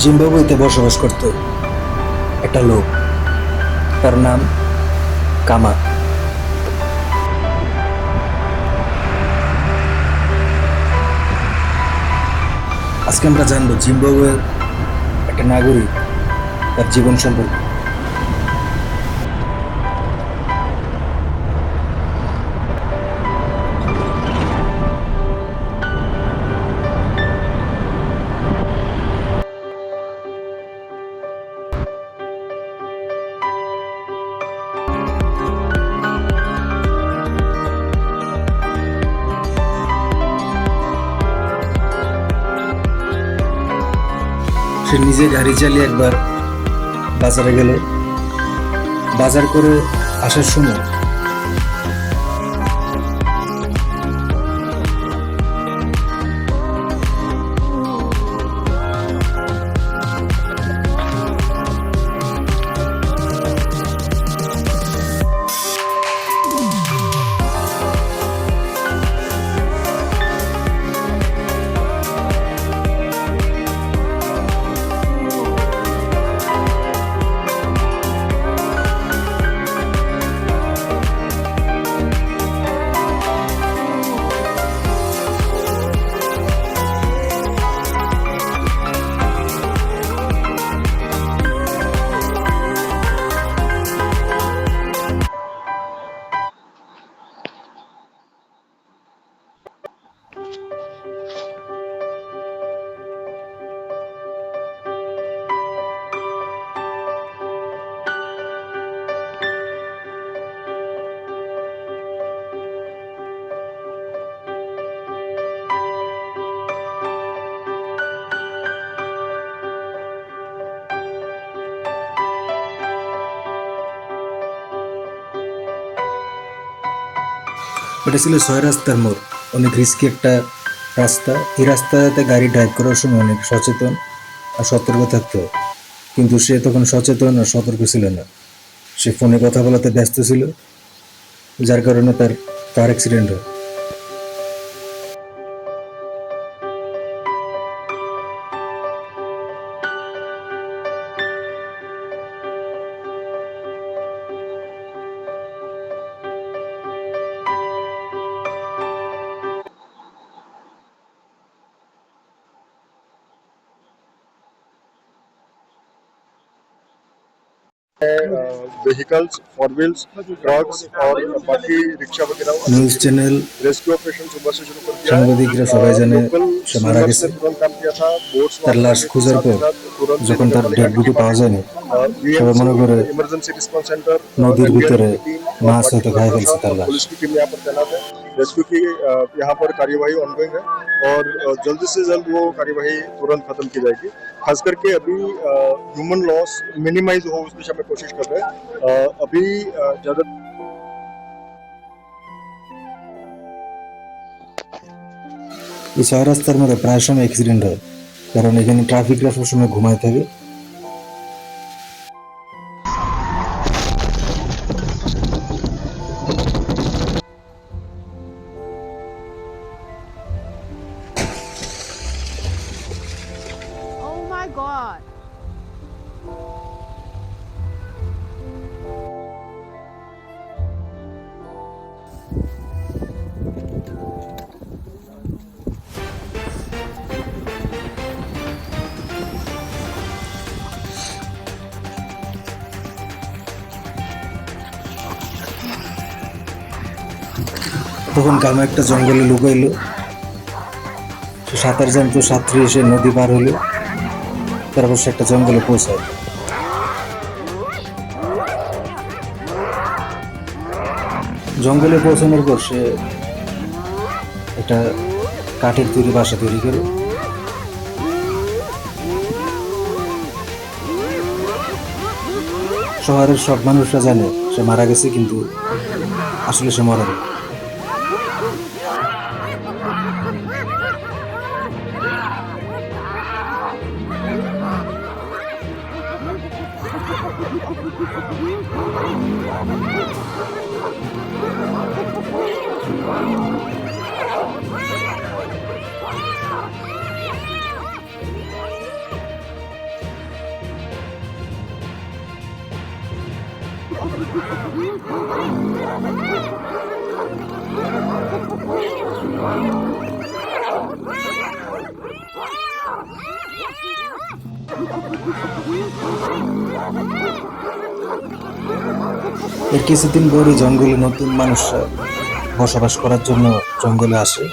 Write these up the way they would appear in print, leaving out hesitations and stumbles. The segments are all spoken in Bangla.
জিম্বাবুয়েতে বসবাস করত একটা লোক, তার নাম কামা। আজকে আমরা জানবো জিম্বাবুয়ের একটা নাগরিক তার জীবন সম্পর্কে। সে নিজে গাড়ি চালিয়ে একবার বাজারে গেল। বাজার করে আসার সময় ওটা ছিল ৬ রাস্তার মোড়। অনেক রিস্কি একটা রাস্তা। এই রাস্তাতে গাড়ি ড্রাইভ করার সময় অনেক সচেতন আর সতর্ক থাকতে হয়, কিন্তু সে তখন সচেতন আর সতর্ক ছিল না। সে ফোনে কথা বলাতে ব্যস্ত ছিল, যার কারণে তার কার অ্যাক্সিডেন্ট হয়। व्हीकल्स, फोर व्हील्स, ट्रक्स और बाकी रिक्शा वगैरह নিউজ চ্যানেল, रेस्क्यू ऑपरेशन सुबह से शुरू कर दिया সাংবাদিকরা সবাই है। জানে लोकल সে মারা स्विमर्स গেছে। ने तुरंत काम किया था। बोट्स তার লাশ খোঁজার পর যখন তার ডেড বডি পাওয়া যায়নি, সবাই মনে করে इमरजेंसी रिस्पॉन्स सेंटर নদীর ভিতরে মাছ হয়তো খাই ফেলছে তার লাশ। पुलिस की टीम यहाँ पर तैनात है। रेस्क्यू की यहाँ पर कार्यवाही ऑनगोइंग है और जल्द से जल्द वो कार्यवाही तुरंत खत्म की जाएगी। खास करके अभी ह्यूमन लॉस मिनिमाइज हो उस दिशा में कोशिश कर रहे हैं। अभी ज्यादा এই ৬ রাস্তার মধ্যে প্রায় সময় অ্যাক্সিডেন্ট হয়, কারণ এখানে ট্রাফিকরা সবসময় ঘুমায় থাকে। Oh my god. তখন কামা একটা জঙ্গলে লুকাইলো। সে সাঁতার জানতো, সাঁতরে এসে নদী পার হলো। তারপর সে একটা জঙ্গলে পৌঁছায়। জঙ্গলে পৌঁছানোর পর সে একটা কাঠের তৈরি বাসা তৈরি করে। শহরের সব মানুষরা জানে সে মারা গেছে, কিন্তু আসলে সে মারা গেছে। এর কিছুদিন পরই জঙ্গলে নতুন মানুষরা বসবাস করার জন্য জঙ্গলে আসে।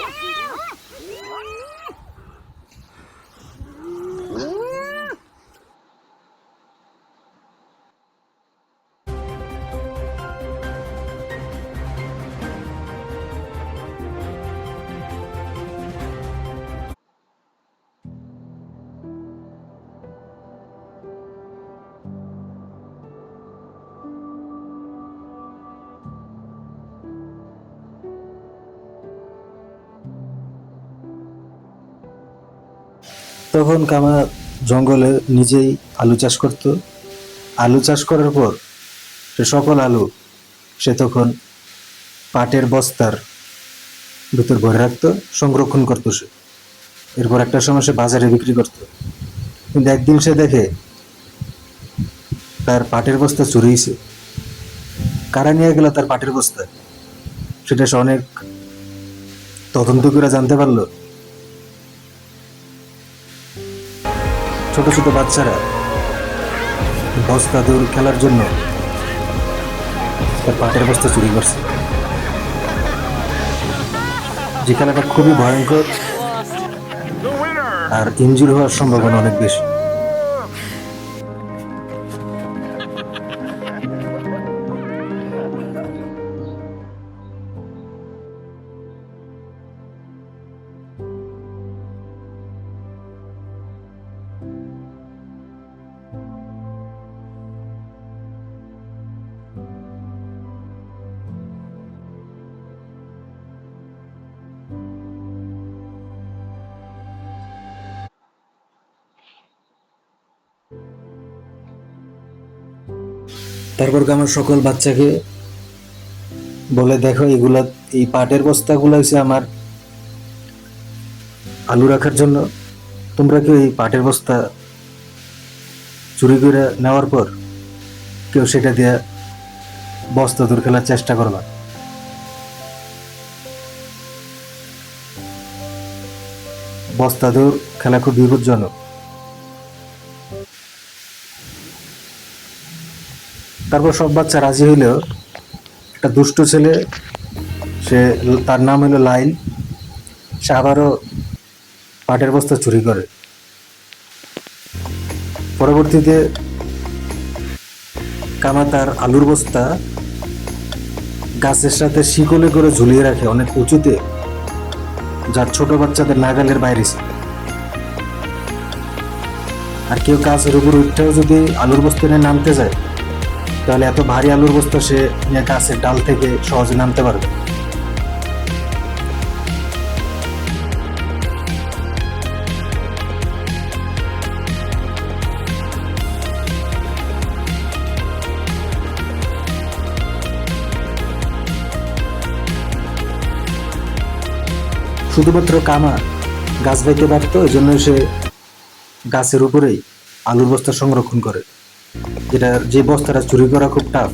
তখন কামা জঙ্গলে নিজেই আলু চাষ করত। আলু চাষ করার পর সে সকল আলু সে তখন পাটের বস্তার ভিতর ভরে রাখতো, সংরক্ষণ করতো সে। এরপর একটা সময় সে বাজারে বিক্রি করত। কিন্তু একদিন সে দেখে তার পাটের বস্তা চুরি হয়েছে। কারা নিয়ে গেল তার পাটের বস্তা, সেটা সে অনেক তদন্ত করে জানতে পারলো। ছোট ছোট বাচ্চারা বস্তা দৌড় খেলার জন্য তার পাটের বস্তা চুরি করছে। যে খেলাটা খুবই ভয়ঙ্কর আর ইনজুরি হওয়ার সম্ভাবনা অনেক বেশি। তারপর আমার সকল বাচ্চাকে বলে, দেখো এগুলা, এই পাটের বস্তাগুলো হচ্ছে আমার আলু রাখার জন্য। তোমরা কেউ এই পাটের বস্তা চুরি করে নেওয়ার পর কেউ সেটা দিয়ে বস্তা দূর খেলার চেষ্টা করবা। বস্তা দূর খেলা খুব বিপজ্জনক। তারপর সব বাচ্চা রাজি হইলেও একটা দুষ্ট ছেলে, সে তার নাম হলো লাইল, সে আবারও পাটের বস্তা চুরি করে। পরবর্তীতে কামা তার আলুর বস্তা গাছের সাথে শিকলে করে ঝুলিয়ে রাখে অনেক উঁচুতে, যার ছোট বাচ্চাদের নাগালের বাইরে ছিল। আর কেউ গাছের উপর উঠেও যদি আলুর বস্তা নিয়ে নামতে যায়, তাহলে এত ভারী আলুর বস্তা সে নিয়ে গাছের ডাল থেকে সহজে নামতে পারবে। শুধুমাত্র কামা গাছ বাইতে পারত, এই জন্য সে গাছের উপরেই আলুর বস্তা সংরক্ষণ করে, যে বস্তাটা চুরি করা খুব টাফ।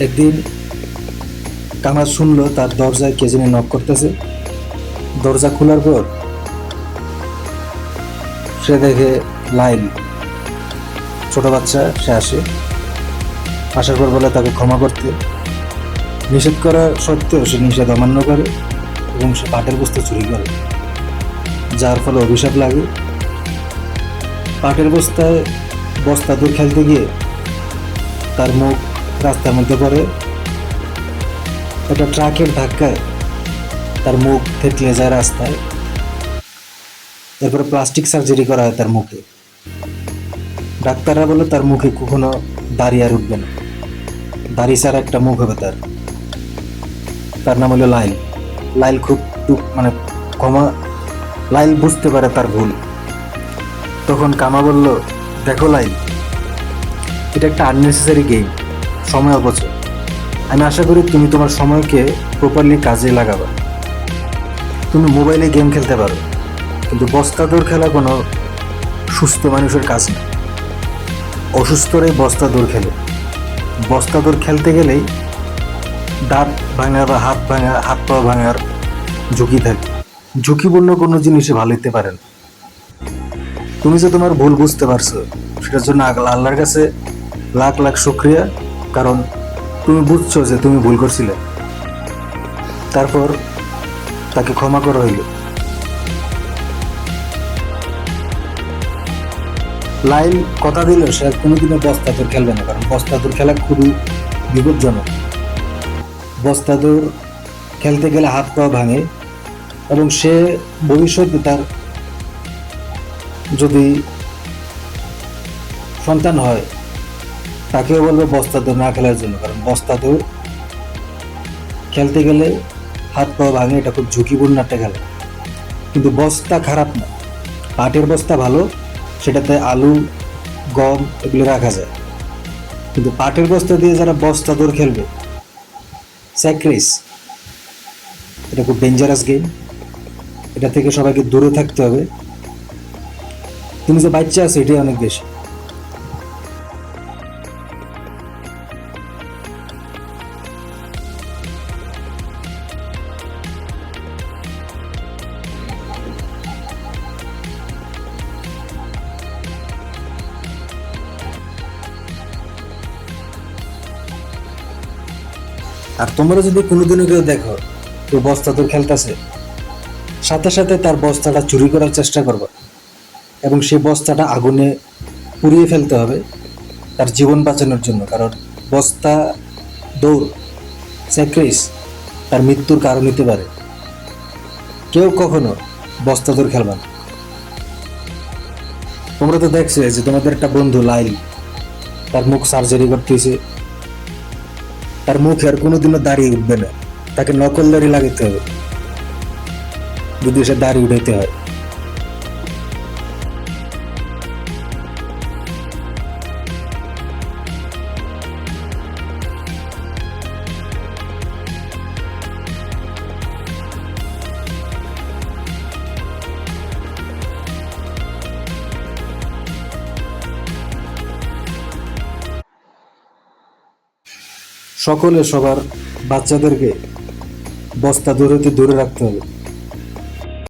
একদিন কামাল শুনলো তার দরজায় কে যেন নক করতেছে। দরজা খোলার পর সে দেখে লাইল, ছোট বাচ্চা। সে আসার পর বলে তাকে ক্ষমা করতে। নিষেধ করা সত্ত্বেও সে নিষেধ অমান্য করে এবং সে পাটের বস্তা চুরি করে, যার ফলে অভিশাপ লাগে। পাটের বস্তা দূর খেলতে গিয়ে তার মুখ রাস্তার মধ্যে পড়ে। একটা ট্রাকের ধাক্কায় তার মুখ থেতলে যায় রাস্তায়। এরপরে প্লাস্টিক সার্জারি করা হয় তার মুখে। ডাক্তাররা বলে তার মুখে কখনো দাড়ি আর উঠবে না, দাড়ি ছাড়া একটা মুখ হবে তার। তার নাম হলো লাইল। লাইল খুব মানে ক্ষমা, লাইল বুঝতে পারে তার ভুল। তখন কামা বলল, দেখো লাইল, এটা একটা আননেসেসারি গেম, সময় অপচয়। আমি আশা করি তুমি তোমার সময়কে প্রপারলি কাজে লাগাবা। তুমি মোবাইলে গেম খেলতে পারো, কিন্তু বস্তা দৌড় খেলা কোনো সুস্থ মানুষের কাজ না। অসুস্থরাই বস্তা দৌড় খেলে। বস্তা দৌড় খেলতে গেলেই দাঁত ভাঙা বা হাত পা ভাঙার ঝুঁকি থাকে। ঝুঁকিপূর্ণ কোনো জিনিসে ভালো হতে পারে না। তুমি যে তোমার ভুল বুঝতে পারছো, সেটার জন্য আল্লাহর কাছে লাখ লাখ শুকরিয়া, কারণ তুমি বুঝছো যে তুমি ভুল করছিলে। তারপর তাকে ক্ষমা করা হইল। লাইল কথা দিল সে আর কোনোদিনও বস্তা দৌড় খেলবে না, কারণ বস্তা দৌড় খেলা খুবই বিপজ্জনক। বস্তা দৌড় খেলতে গেলে হাত পা ভাঙে, এবং সে ভবিষ্যতে তার যদি সন্তান হয় তাকেও বলবে বস্তা দৌড় না খেলার জন্য, কারণ বস্তা দৌড় খেলতে গেলে হাত পা ভাঙে, এটা খুব ঝুঁকিপূর্ণ একটা খেলা। কিন্তু বস্তা খারাপ না, পাটের বস্তা ভালো, সেটাতে আলু গম এগুলো রাখা যায়। কিন্তু পাটের বস্তা দিয়ে যারা বস্তা দৌড় খেলবে, স্যাক্রিস, এটা খুব ডেঞ্জারাস গেম। এটা থেকে সবাইকে দূরে থাকতে হবে। তুমি যে বাচ্চা আছো এটাই অনেক বেশি। আর তোমরা যদি কোনোদিনও কেউ দেখো কেউ বস্তা দৌড় খেলতেছে, সাথে সাথে তার বস্তাটা চুরি করার চেষ্টা করবে, এবং সেই বস্তাটা আগুনে পুড়িয়ে ফেলতে হবে তার জীবন বাঁচানোর জন্য। কারণ বস্তা দৌড় স্যাক্রিস তার মৃত্যুর কারণ হতে পারে। কেউ কখনো বস্তা দৌড় খেলবে না। তোমরা তো দেখছো যে তোমাদের একটা বন্ধু লাইল, তার মুখ সার্জারি করতেছে, তার মুখে আর কোনোদিনও দাড়ি উঠবে না, তাকে নকল দাড়ি লাগাতে হবে যদি সে দাড়ি উঠাইতে হয়। সকলে সবার বাচ্চাদেরকে বস্তা দৌড় হতে দূরে রাখতে হবে।